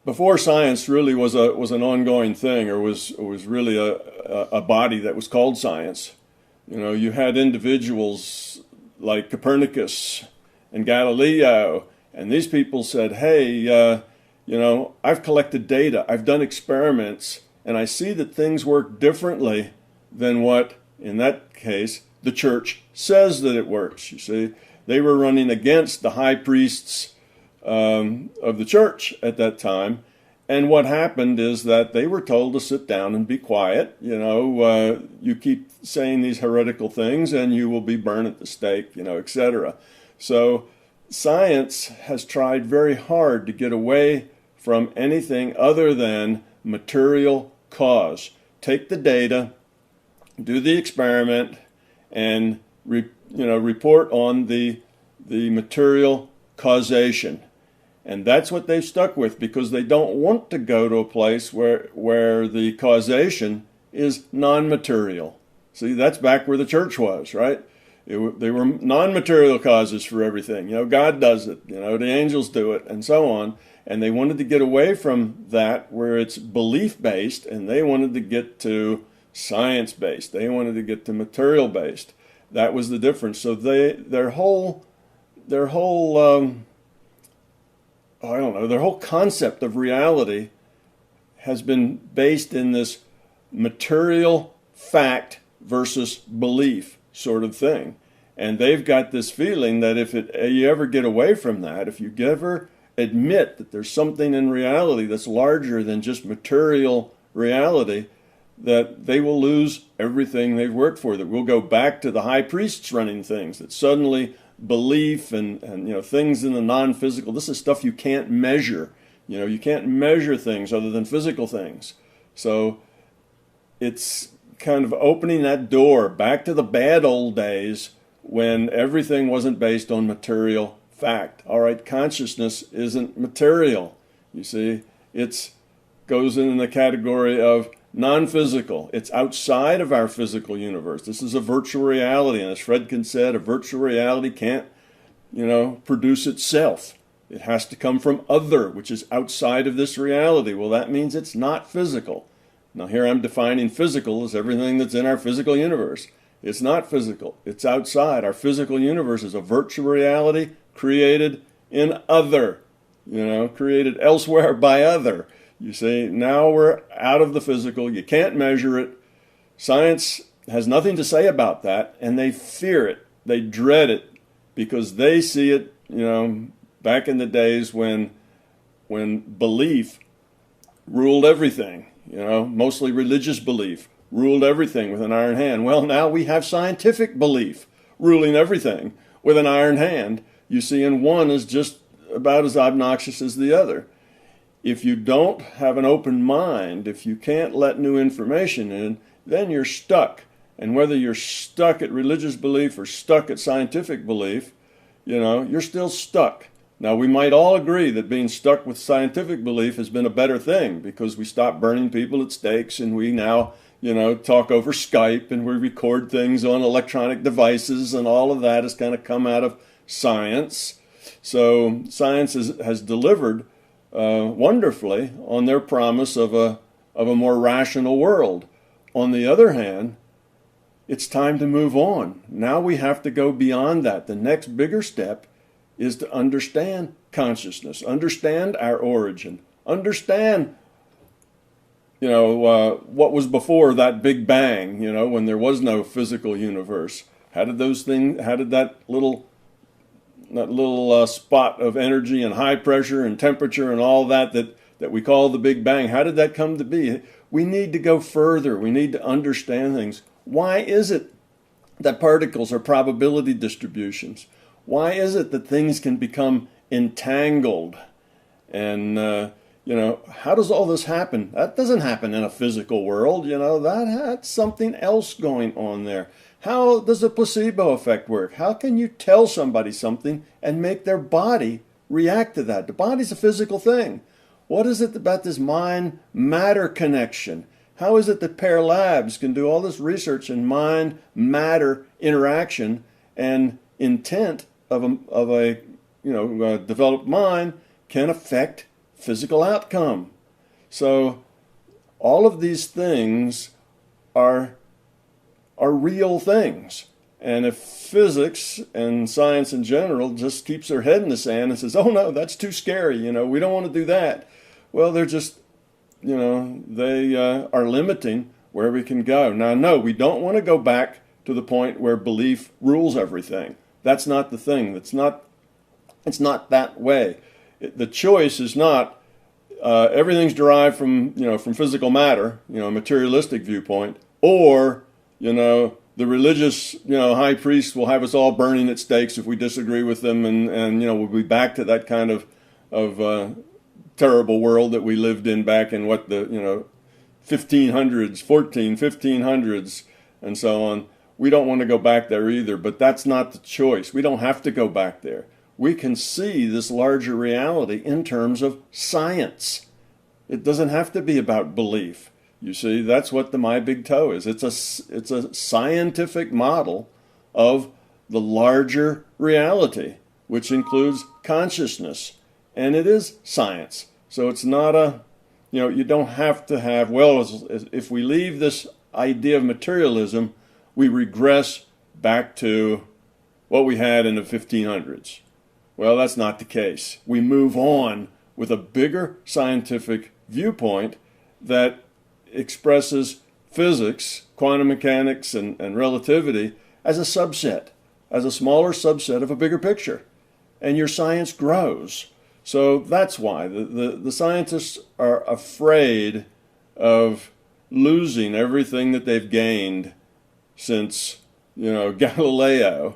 before science really was an ongoing thing, or was really a body that was called science. You know, you had individuals like Copernicus and Galileo, and these people said, hey, you know, I've collected data, I've done experiments, and I see that things work differently than what, in that case, the church says that it works. You see, they were running against the high priests of the church at that time. And what happened is that they were told to sit down and be quiet. You know, you keep saying these heretical things and you will be burned at the stake, you know, etc. So science has tried very hard to get away from anything other than material cause. Take the data, do the experiment, and report on the material causation. And that's what they've stuck with, because they don't want to go to a place where the causation is non-material. See, that's back where the church was, right? They were non-material causes for everything. You know, God does it, you know, the angels do it, and so on. And they wanted to get away from that where it's belief-based, and they wanted to get to science-based. They wanted to get to material-based. That was the difference. So their whole their whole concept of reality has been based in this material fact versus belief sort of thing. And they've got this feeling that if you ever get away from that, if you ever admit that there's something in reality that's larger than just material reality, that they will lose everything they've worked for, that we'll go back to the high priests running things, that suddenly belief and you know, things in the non-physical, this is stuff you can't measure. You know, you can't measure things other than physical things. So it's kind of opening that door back to the bad old days when everything wasn't based on material fact. All right, consciousness isn't material. You see, it goes in the category of non-physical. It's outside of our physical universe. This is a virtual reality, and as Fredkin said, a virtual reality can't, you know, produce itself. It has to come from other, which is outside of this reality. Well, that means it's not physical. Now here I'm defining physical as everything that's in our physical universe. It's not physical. It's outside. Our physical universe is a virtual reality created in other, you know, created elsewhere by other. You see, now we're out of the physical. You can't measure it. Science has nothing to say about that, and they fear it. They dread it because they see it, you know, back in the days when belief ruled everything, you know, mostly religious belief ruled everything with an iron hand. Well, now we have scientific belief ruling everything with an iron hand. You see, and one is just about as obnoxious as the other. If you don't have an open mind, if you can't let new information in, then you're stuck. And whether you're stuck at religious belief or stuck at scientific belief, you know, you're still stuck. Now, we might all agree that being stuck with scientific belief has been a better thing because we stopped burning people at stakes and we now, you know, talk over Skype and we record things on electronic devices, and all of that has kind of come out of science. So science has delivered wonderfully on their promise of a more rational world. On the other hand, it's time to move on. Now we have to go beyond that. The next bigger step is to understand consciousness, understand our origin, understand, you know, what was before that Big Bang, you know, when there was no physical universe. How did that little spot of energy and high pressure and temperature and all that we call the Big Bang, how did that come to be? We need to go further. We need to understand things. Why is it that particles are probability distributions? Why is it that things can become entangled? And, you know, how does all this happen? That doesn't happen in a physical world, you know, that's something else going on there. How does the placebo effect work? How can you tell somebody something and make their body react to that? The body's a physical thing. What is it about this mind-matter connection? How is it that Pear Labs can do all this research in mind-matter interaction and intent of a developed mind can affect physical outcome. So all of these things are real things. And if physics and science in general just keeps their head in the sand and says, oh no, that's too scary, we don't want to do that. Well, they're just, they are limiting where we can go. Now, no, we don't want to go back to the point where belief rules everything. That's not the thing. It's not that way. The choice is not everything's derived from physical matter, a materialistic viewpoint, or, the religious, high priest will have us all burning at stakes if we disagree with them, and we'll be back to that kind of terrible world that we lived in back in what the 1500s, and so on. We don't want to go back there either, but that's not the choice. We don't have to go back there. We can see this larger reality in terms of science. It doesn't have to be about belief. You see, that's what the My Big Toe is. It's a scientific model of the larger reality, which includes consciousness, and it is science. So it's not you don't have to have, if we leave this idea of materialism, we regress back to what we had in the 1500s. Well, that's not the case. We move on with a bigger scientific viewpoint that expresses physics, quantum mechanics, and relativity as a subset, as a smaller subset of a bigger picture. And your science grows. So that's why the scientists are afraid of losing everything that they've gained since, Galileo.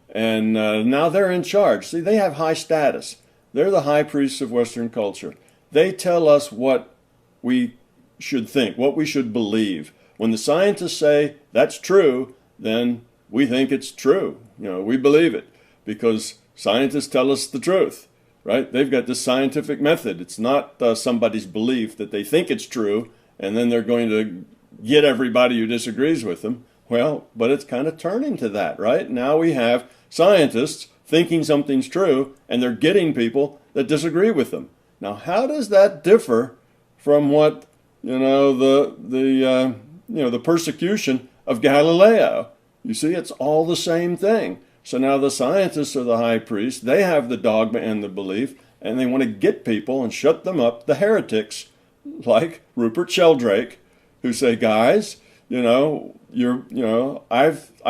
And now they're in charge. See, they have high status. They're the high priests of Western culture. They tell us what we should think, what we should believe. When the scientists say that's true, then we think it's true. We believe it because scientists tell us the truth, right? They've got this scientific method. It's not somebody's belief that they think it's true and then they're going to get everybody who disagrees with them. Well, but it's kind of turning to that, right? Now we have scientists thinking something's true and they're getting people that disagree with them. Now, how does that differ from what the persecution of Galileo? You see, it's all the same thing. So now the scientists are the high priests. They have the dogma and the belief, and they want to get people and shut them up, the heretics, like Rupert Sheldrake, who say, guys, I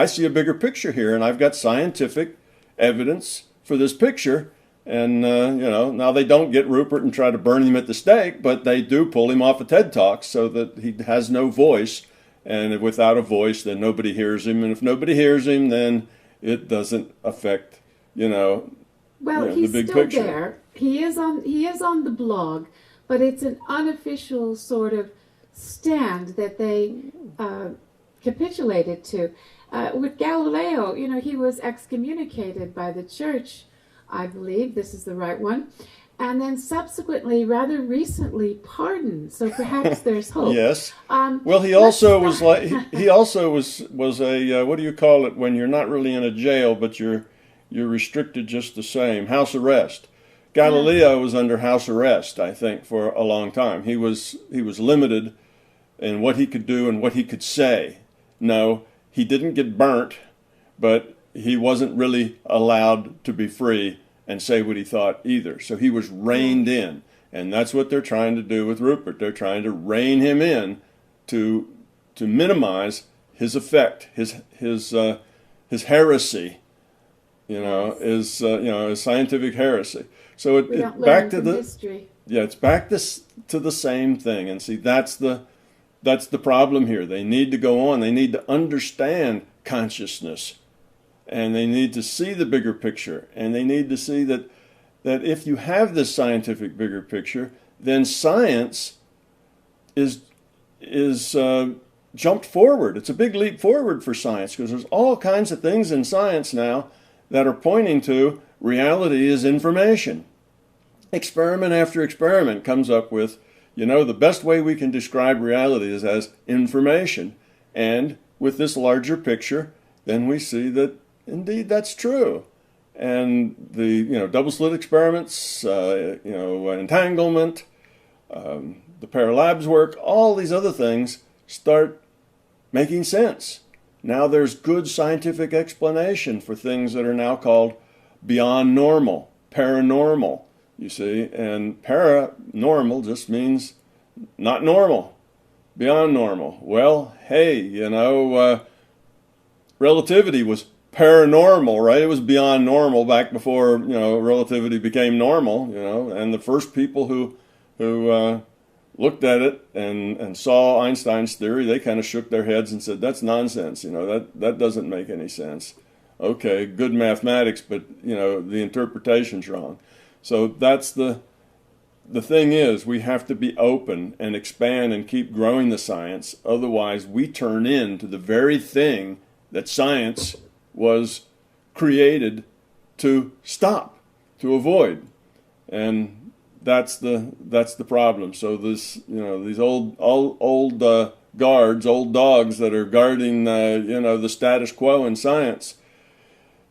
see a bigger picture here, and I've got scientific evidence for this picture. And, now they don't get Rupert and try to burn him at the stake, but they do pull him off of TED Talks so that he has no voice. And without a voice, then nobody hears him. And if nobody hears him, then it doesn't affect, the big picture. He's still there. He is on the blog, but it's an unofficial sort of stand that they capitulated to. With Galileo, he was excommunicated by the church. I believe this is the right one, and then subsequently, rather recently, pardoned. So perhaps there's hope. Yes. Well, he also was a what do you call it when you're not really in a jail but you're restricted just the same? House arrest. Galileo was under house arrest, I think, for a long time. He was limited in what he could do and what he could say. No, he didn't get burnt, but he wasn't really allowed to be free and say what he thought either. So he was reined in. And that's what they're trying to do with Rupert. They're trying to rein him in to minimize his effect, his heresy, his scientific heresy. So it's back to history. Yeah, it's back to the same thing. And see, that's the problem here. They need to go on. They need to understand consciousness. And they need to see the bigger picture. And they need to see that if you have this scientific bigger picture, then science is jumped forward. It's a big leap forward for science because there's all kinds of things in science now that are pointing to reality is information. Experiment after experiment comes up with, the best way we can describe reality is as information. And with this larger picture, then we see that indeed that's true. and the double slit experiments, entanglement, the paralabs work, all these other things start making sense. Now there's good scientific explanation for things that are now called beyond normal, paranormal, you see, and paranormal just means not normal, beyond normal. Well, hey, relativity was paranormal, right? It was beyond normal back before, relativity became normal, and the first people who looked at it and saw Einstein's theory, they kind of shook their heads and said, that's nonsense, that doesn't make any sense. Okay, good mathematics, but, the interpretation's wrong. So that's the thing is, we have to be open and expand and keep growing the science. Otherwise, we turn into the very thing that science was created to stop, to avoid. And that's the problem. So this, these old guards, old dogs that are guarding, the status quo in science,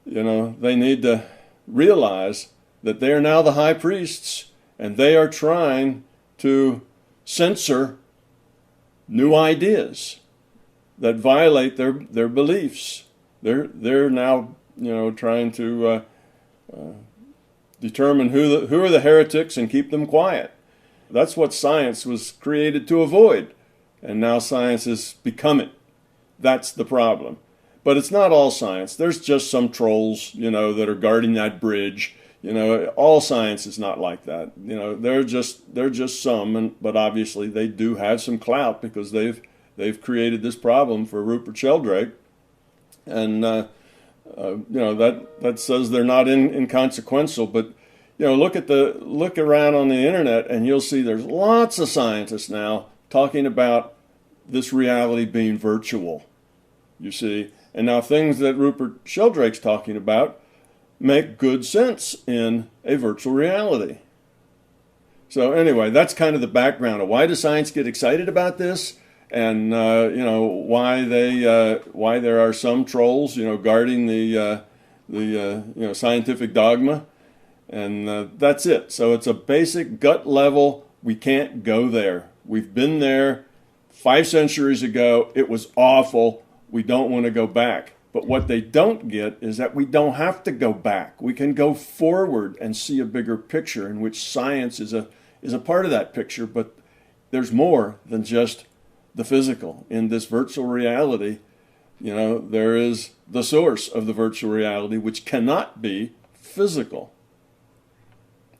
they need to realize that they are now the high priests, and they are trying to censor new ideas that violate their beliefs. They're now trying to determine who are the heretics and keep them quiet. That's what science was created to avoid, and now science has become it. That's the problem. But it's not all science. There's just some trolls, that are guarding that bridge. All science is not like that. They're just some, but obviously they do have some clout because they've created this problem for Rupert Sheldrake, and that says they're not inconsequential. But look around on the internet, and you'll see there's lots of scientists now talking about this reality being virtual. You see, and now things that Rupert Sheldrake's talking about make good sense in a virtual reality. So anyway, that's kind of the background of why does science get excited about this, and why there are some trolls guarding the scientific dogma, and that's it. So it's a basic gut level. We can't go there. We've been there 5 centuries ago. It was awful. We don't want to go back. But what they don't get is that we don't have to go back. We can go forward and see a bigger picture in which science is a part of that picture. But there's more than just the physical. In this virtual reality, there is the source of the virtual reality, which cannot be physical.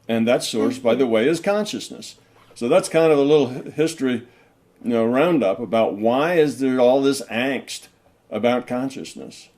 And that source, by the way, is consciousness. So that's kind of a little history, roundup about why is there all this angst about consciousness.